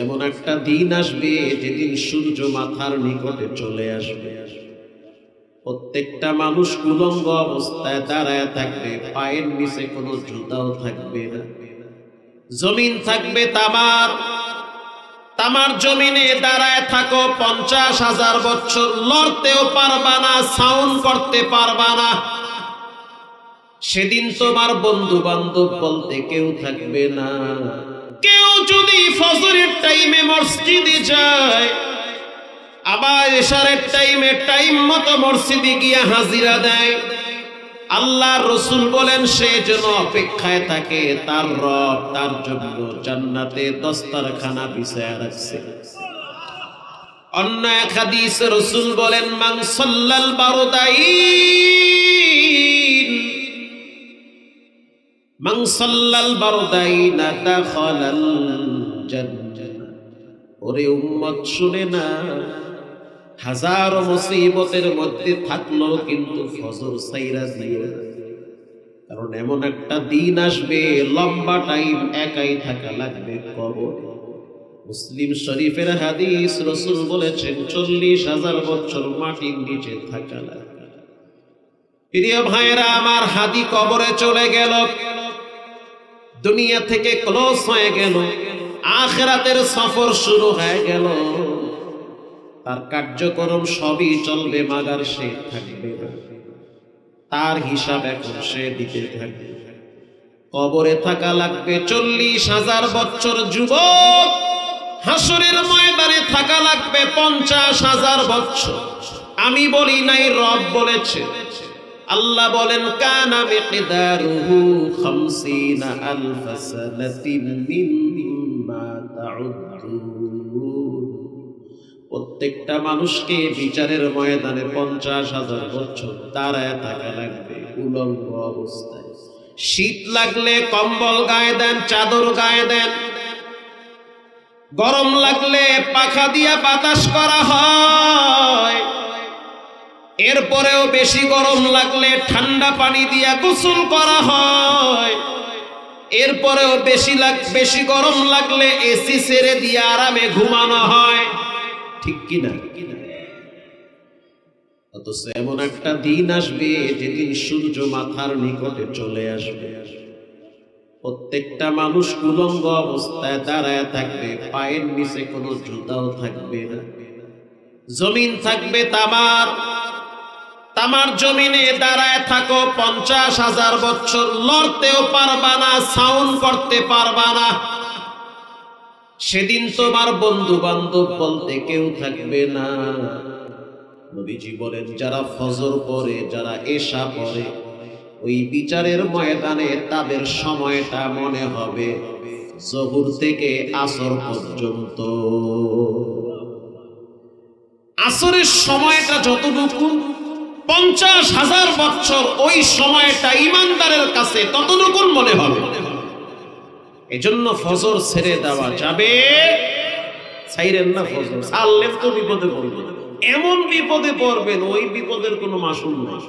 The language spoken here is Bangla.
এমন একটা দিন আসবে যেদিন সূর্য মাথার নিকটে চলে আসবে। প্রত্যেকটা মানুষ উলঙ্গ অবস্থায় দাঁড়ায় থাকবে, পায়ের নিচে কোনো জুতাও থাকবে না। জমিন থাকবে তামার, তামার জমিনে দাঁড়ায় থাকো 50,000 বছর, লড়তেও পারবা না, সাউন্ড করতে পারবা না। সেদিন তোমার বন্ধু বান্ধব বলতে কেউ থাকবে না। কেউ যদি ফজরের টাইমে মসজিদে যায়, আবার এশারের টাইমে টাইম মতো মসজিদে গিয়ে হাজিরা দেয়, আল্লাহর রাসূল বলেন সে যেন অপেক্ষায় থাকে, তার রব তার জন্য জান্নাতে দস্তরখানা বিছায়া রাখছে। অন্য এক হাদিসে রাসূল বলেন মান সাল্লাল বারদাইন, মান সাল্লাল বারদাইন দাখালাল জান্নাহ। ওরে উম্মত শুনে না, হাজারো মুসিবতের মধ্যে থাকলো কিন্তু ফজর সাইরা দিও না, কারণ এমন একটা দিন আসবে লম্বা টাইম একাই থাকা লাগবে কবরে। মুসলিম শরীফের হাদিস, রাসূল বলেছেন 40,000 বছর মাটির নিচে থাকা লাগবে। প্রিয় ভাইরা আমার, হাদি কবরে চলে গেল, দুনিয়া থেকে ক্লোজ হয়ে গেল, আখিরাতের সফর শুরু হয়ে গেল। তার কার্যক্রম সবই চলবে, মাগার সে থাকবে না, তার হিসাব এখন সে দিতে থাকবে। কবরে থাকা লাগবে 40,000 বছর। যুবক, হাসরের ময়দানে থাকা লাগবে 50,000 বছর। আমি বলি নাই, রব বলেছে। আল্লাহ বলেন কানা মিকদারুহু 50,000 সানাতিন মিম্মা তাউদ্দুন। প্রত্যেকটা মানুষকে বিচারের ময়দানে 50,000 বছর দাঁড়ায় থাকা লাগবে উলঙ্গ অবস্থায়। শীত লাগলে কম্বল গায়ে দেন, চাদর গায়ে দেন। গরম লাগলে পাখা দিয়া বাতাস করা হয়। এরপরেও বেশি গরম লাগলে ঠান্ডা পানি দিয়া গোসল করা হয়। এরপরেও বেশি গরম লাগলে এসি ছেড়ে দিয়ে আরামে ঘুমানো হয়, ঠিক কিনা? অথচ এমন একটা দিন আসবে যেদিন সূর্য মাথার নিকটে চলে আসবে। প্রত্যেকটা মানুষ উলঙ্গ অবস্থায় দাঁড়ায় থাকবে, পায়ের নিচে কোনো জুতাও থাকবে না। জমিন থাকবে তামার, তামার জমিনে দাঁড়ায় থাকো 50,000 বছর, লড়তেও পারবা না, সাউন্ড করতে পারবা না। সেদিন তোমার বন্ধু বান্ধব বলতে কেউ থাকবে না। নবীজি বলেন যারা ফজর পড়ে, যারা এশা পড়ে, ওই বিচারের ময়দানে তাদের সময়টা মনে হবে জোহর থেকে আসর পর্যন্ত। আসরের সময়টা যতটুকু 50,000 বছর, ওই সময়টা ইমানদারের কাছে ততটুকু মনে হবে। এজন্য ফজর ছেড়ে দেওয়া যাবে, ছাইরেন না ফজর। ছাড়লে তো বিপদে পড়বেন, এমন বিপদে পড়বেন ওই বিপদের কোনো মাসুল নেই।